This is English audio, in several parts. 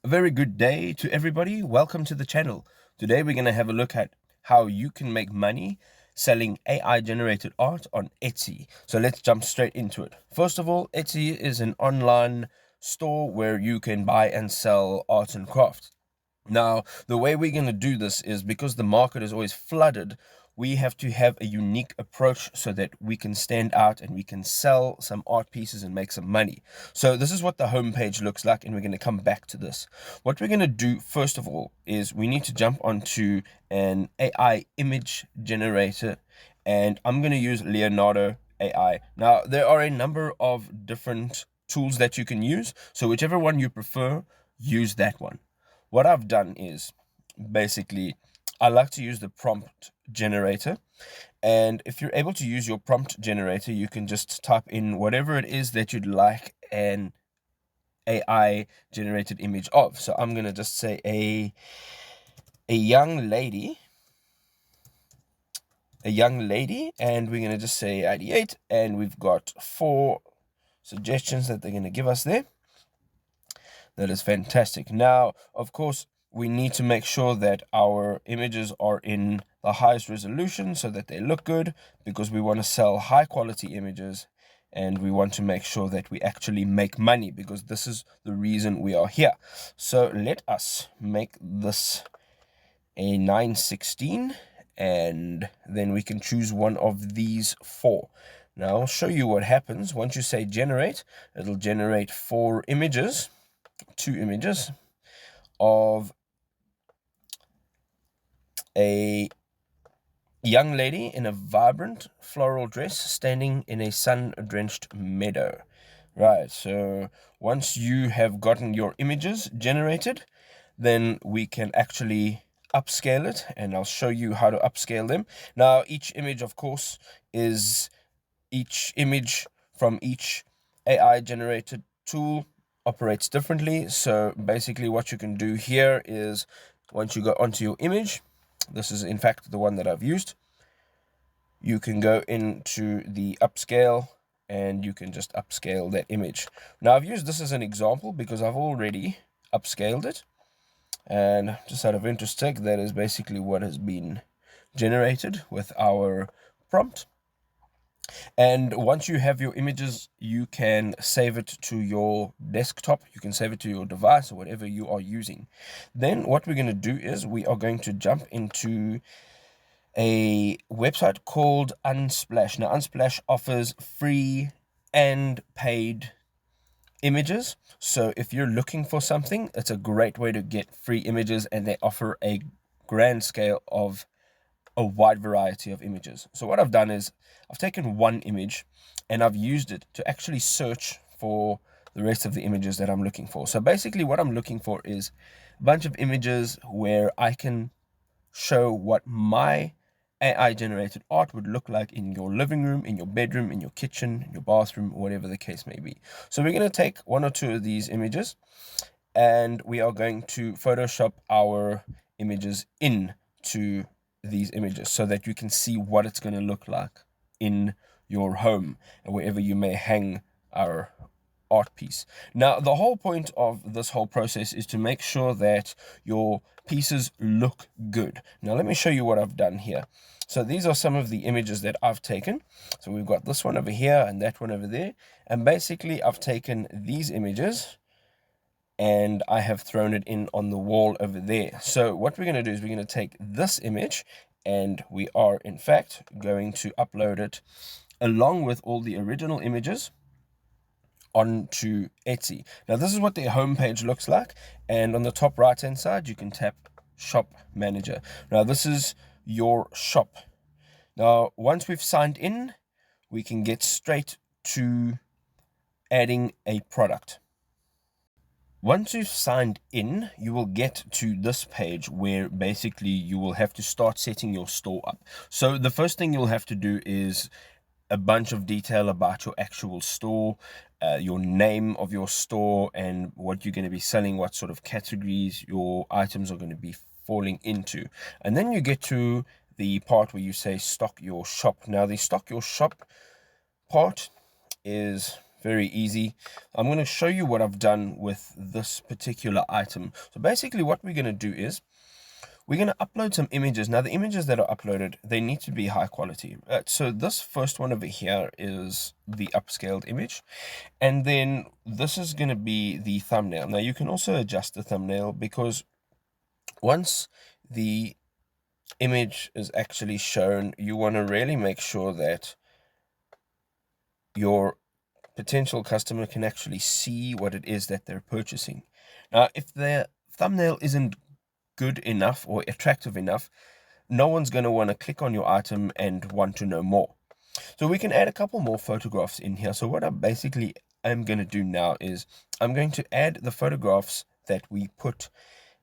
A very good day to everybody. Welcome to the channel. Today we're going to have a look at how you can make money selling AI generated art on Etsy. So let's jump straight into it. First of all, Etsy is an online store where you can buy and sell arts and crafts. Now, the way we're going to do this is because the market is always flooded, we have to have a unique approach so that we can stand out and we can sell some art pieces and make some money. So this is what the homepage looks like, and we're going to come back to this. What we're going to do first of all is we need to jump onto an AI image generator, and I'm going to use Leonardo AI. Now, there are a number of different tools that you can use, so whichever one you prefer, use that one. What I've done is basically I like to use the prompt generator. And if you're able to use your prompt generator, you can just type in whatever it is that you'd like an AI generated image of. So I'm going to just say a young lady, and we're going to just say 88, and we've got 4 suggestions that they're going to give us there. That is fantastic. Now, of course, we need to make sure that our images are in the highest resolution so that they look good, because we want to sell high quality images and we want to make sure that we actually make money, because this is the reason we are here. So let us make this a 916, and then we can choose one of these 4. Now I'll show you what happens. Once you say generate, it'll generate 2 images of a young lady in a vibrant floral dress standing in a sun-drenched meadow. Right, so once you have gotten your images generated, then we can actually upscale it, and I'll show you how to upscale them. Now, each image, of course, is each image from each AI generated tool operates differently. So basically what you can do here is, once you go onto your image, this is in fact the one that I've used, you can go into the upscale and you can just upscale that image. Now I've used this as an example because I've already upscaled it, and just out of interest, that is basically what has been generated with our prompt. And once you have your images, you can save it to your desktop, you can save it to your device or whatever you are using. Then what we're going to do is we are going to jump into a website called Unsplash. Now, Unsplash offers free and paid images. So if you're looking for something, it's a great way to get free images, and they offer a grand scale of a wide variety of images. So what I've done is I've taken one image and I've used it to actually search for the rest of the images that I'm looking for. So basically what I'm looking for is a bunch of images where I can show what my AI generated art would look like in your living room, in your bedroom, in your kitchen, in your bathroom, whatever the case may be. So we're going to take 1 or 2 of these images and we are going to Photoshop our images into these images so that you can see what it's going to look like in your home and wherever you may hang our art piece. Now, the whole point of this whole process is to make sure that your pieces look good. Now, let me show you what I've done here. So these are some of the images that I've taken. So we've got this one over here and that one over there. And basically, I've taken these images and I have thrown it in on the wall over there. So what we're going to do is we're going to take this image, and we are in fact going to upload it along with all the original images onto Etsy. Now this is what their homepage looks like, and on the top right hand side you can tap Shop Manager. Now this is your shop. Now once we've signed in, we can get straight to adding a product. Once you've signed in, you will get to this page where basically you will have to start setting your store up. So the first thing you'll have to do is a bunch of detail about your actual store, your name of your store and what you're going to be selling, what sort of categories your items are going to be falling into. And then you get to the part where you say stock your shop. Now the stock your shop part is Very easy. I'm going to show you what I've done with this particular item. So basically what we're going to do is we're going to upload some images. Now the images that are uploaded, they need to be high quality. So this first one over here is the upscaled image. And then this is going to be the thumbnail. Now you can also adjust the thumbnail, because once the image is actually shown, you want to really make sure that your potential customer can actually see what it is that they're purchasing. Now, if the thumbnail isn't good enough or attractive enough, no one's going to want to click on your item and want to know more. So we can add a couple more photographs in here. So what I basically am going to do now is I'm going to add the photographs that we put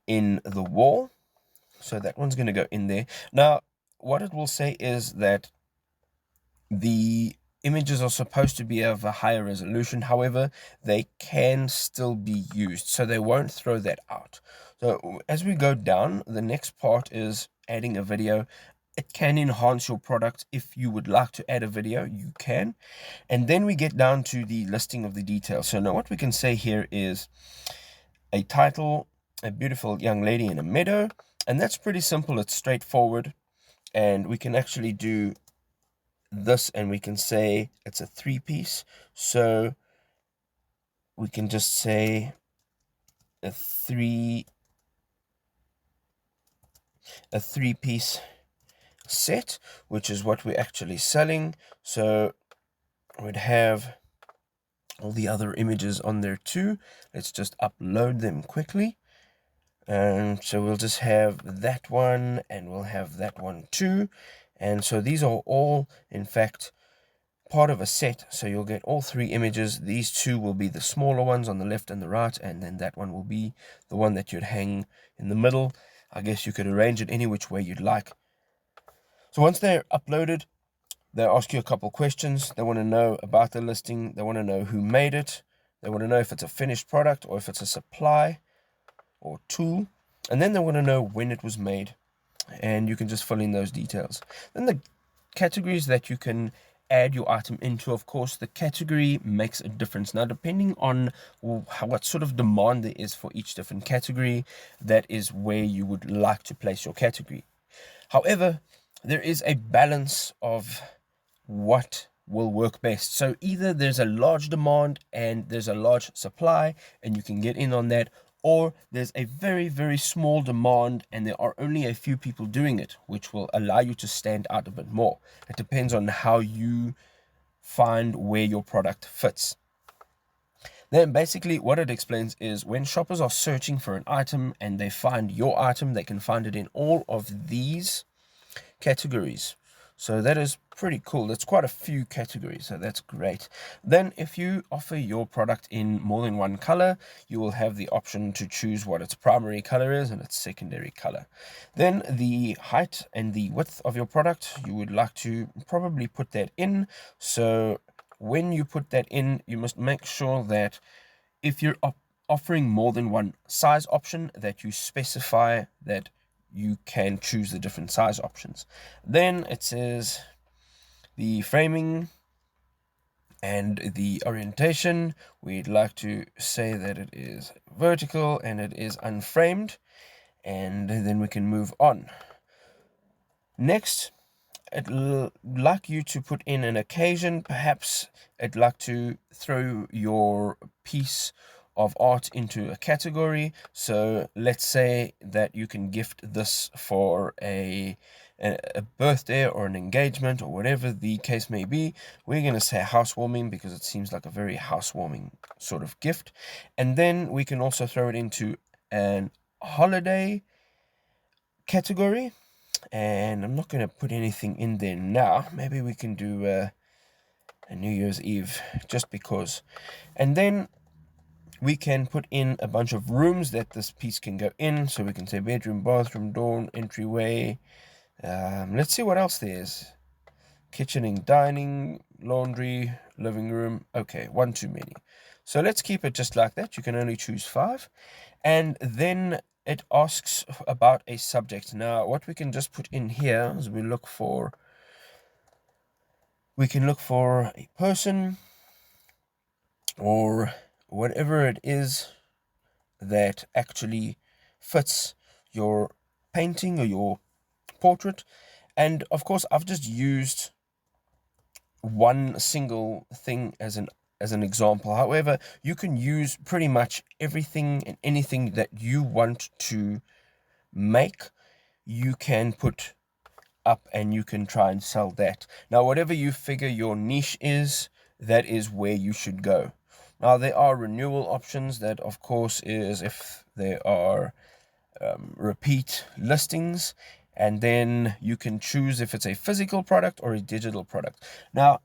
in the wall. So that one's going to go in there. Now, what it will say is that the images are supposed to be of a higher resolution. However, they can still be used, so they won't throw that out. So as we go down, the next part is adding a video. It can enhance your product. If you would like to add a video, you can. And then we get down to the listing of the details. So now what we can say here is a title, a beautiful young lady in a meadow. And that's pretty simple. It's straightforward. And we can actually do this, and we can say it's a 3-piece. So we can just say a three-piece set, which is what we're actually selling. So we'd have all the other images on there too. Let's just upload them quickly. And so we'll just have that one, and we'll have that one too. And so these are all, in fact, part of a set. So you'll get all 3 images. These 2 will be the smaller ones on the left and the right, and then that one will be the one that you'd hang in the middle. I guess you could arrange it any which way you'd like. So once they're uploaded, they'll ask you a couple questions. They want to know about the listing. They want to know who made it. They want to know if it's a finished product or if it's a supply or tool. And then they want to know when it was made. And you can just fill in those details. Then the categories that you can add your item into, of course, the category makes a difference. Now, depending on what sort of demand there is for each different category, that is where you would like to place your category. However, there is a balance of what will work best. So either there's a large demand and there's a large supply and you can get in on that, or there's a very, very small demand and there are only a few people doing it, which will allow you to stand out a bit more. It depends on how you find where your product fits. Then basically what it explains is when shoppers are searching for an item and they find your item, they can find it in all of these categories. So that is pretty cool. That's quite a few categories, so that's great. Then if you offer your product in more than one color, you will have the option to choose what its primary color is and its secondary color. Then the height and the width of your product, you would like to probably put that in. So when you put that in, you must make sure that if you're offering more than one size option, that you specify that you can choose the different size options. Then it says the framing and the orientation. We'd like to say that it is vertical and it is unframed, and then we can move on. Next, I'd like you to put in an occasion. Perhaps I'd like to throw your piece of art into a category. So let's say that you can gift this for a birthday or an engagement or whatever the case may be. We're going to say housewarming because it seems like a very housewarming sort of gift. And then we can also throw it into an holiday category. And I'm not going to put anything in there now. Maybe we can do a New Year's Eve just because. And then we can put in a bunch of rooms that this piece can go in. So we can say bedroom, bathroom, door, entryway. Let's see what else there is. Kitchen and dining, laundry, living room. Okay, one too many. So let's keep it just like that. You can only choose 5. And then it asks about a subject. Now, what we can just put in here is we can look for a person, or whatever it is that actually fits your painting or your portrait. And of course, I've just used one single thing as an example. However, you can use pretty much everything and anything that you want to make, you can put up and you can try and sell that. Now, whatever you figure your niche is, that is where you should go. Now, there are renewal options. That, of course, is if there are repeat listings, and then you can choose if it's a physical product or a digital product. Now,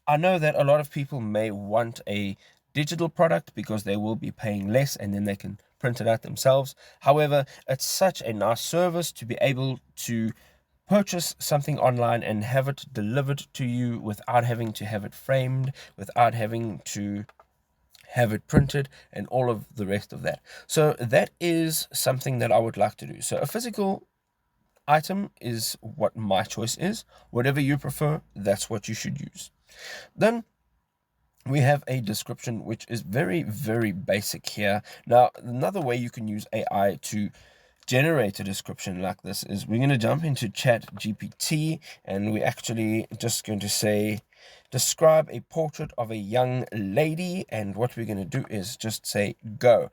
I know that a lot of people may want a digital product because they will be paying less and then they can print it out themselves. However, it's such a nice service to be able to purchase something online and have it delivered to you without having to have it framed, without having to have it printed, and all of the rest of that. So that is something that I would like to do. So a physical item is what my choice is. Whatever you prefer, that's what you should use. Then we have a description, which is very, very basic here. Now, another way you can use AI to generate a description like this is we're going to jump into ChatGPT, and we're actually just going to say, describe a portrait of a young lady. And what we're going to do is just say, go.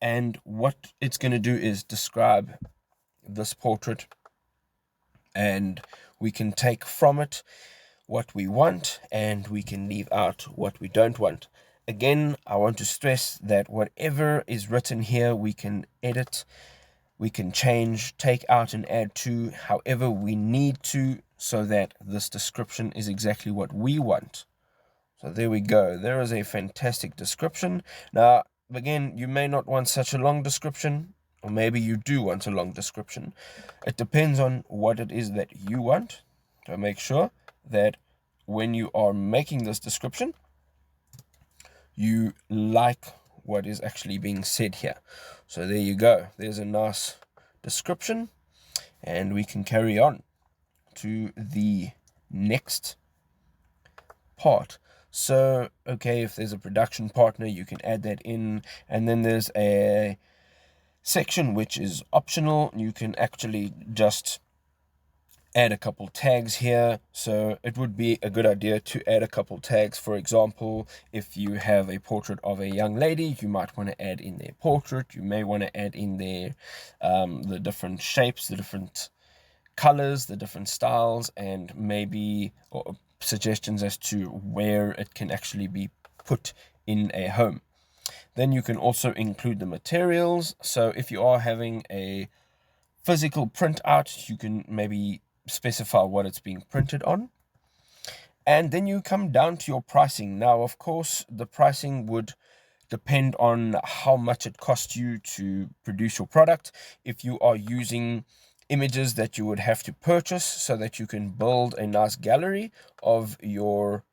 And what it's going to do is describe this portrait, and we can take from it what we want and we can leave out what we don't want. Again, I want to stress that whatever is written here, we can edit, we can change, take out and add to however we need to, so that this description is exactly what we want. So there we go. There is a fantastic description. Now, again, you may not want such a long description, or maybe you do want a long description. It depends on what it is that you want. So make sure that when you are making this description, you like what is actually being said here. So there you go. There's a nice description, and we can carry on to the next part. So, okay, if there's a production partner, you can add that in, and then there's a section which is optional. You can actually just add a couple tags here. So it would be a good idea to add a couple tags. For example, if you have a portrait of a young lady, you might want to add in their portrait. You may want to add in their the different shapes, the different colors, the different styles, and maybe suggestions as to where it can actually be put in a home. Then you can also include the materials. So if you are having a physical print out, you can maybe specify what it's being printed on. And then you come down to your pricing. Now, of course, the pricing would depend on how much it costs you to produce your product. If you are using images that you would have to purchase so that you can build a nice gallery of your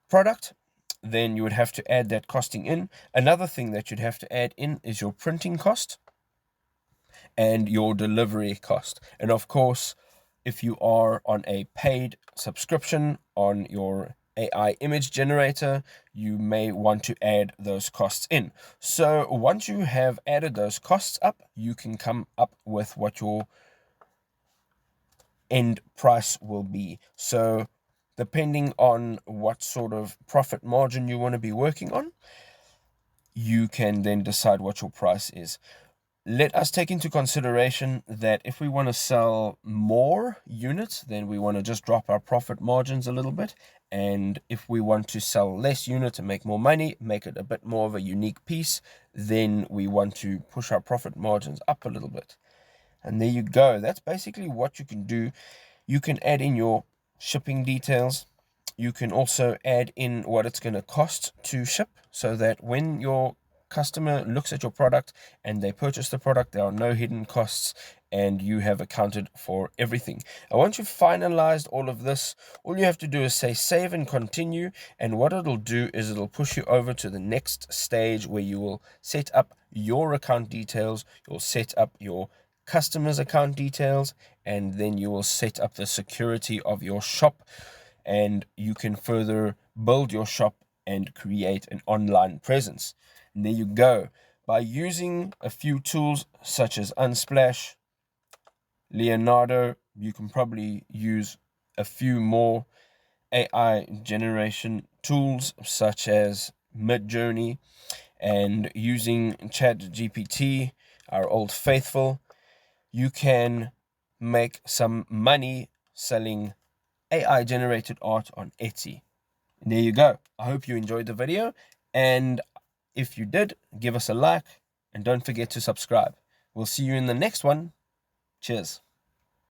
product, then you would have to add that costing in. Another thing that you'd have to add in is your printing cost and your delivery cost. And of course, if you are on a paid subscription on your AI image generator, you may want to add those costs in. So once you have added those costs up, you can come up with what your end price will be. So depending on what sort of profit margin you want to be working on, you can then decide what your price is. Let us take into consideration that if we want to sell more units, then we want to just drop our profit margins a little bit. And if we want to sell less units and make more money, make it a bit more of a unique piece, then we want to push our profit margins up a little bit. And there you go. That's basically what you can do. You can add in your shipping details. You can also add in what it's going to cost to ship, so that when your customer looks at your product and they purchase the product, there are no hidden costs and you have accounted for everything. And once you've finalized all of this, all you have to do is say save and continue, and what it'll do is it'll push you over to the next stage where you will set up your account details, you'll set up your customer's account details, and then you will set up the security of your shop, and you can further build your shop and create an online presence. And there you go. By using a few tools such as Unsplash, Leonardo, you can probably use a few more AI generation tools such as Midjourney, and using ChatGPT, our old faithful, you can make some money selling AI generated art on Etsy. And there you go. I hope you enjoyed the video, and if you did, give us a like and don't forget to subscribe. We'll see you in the next one. Cheers.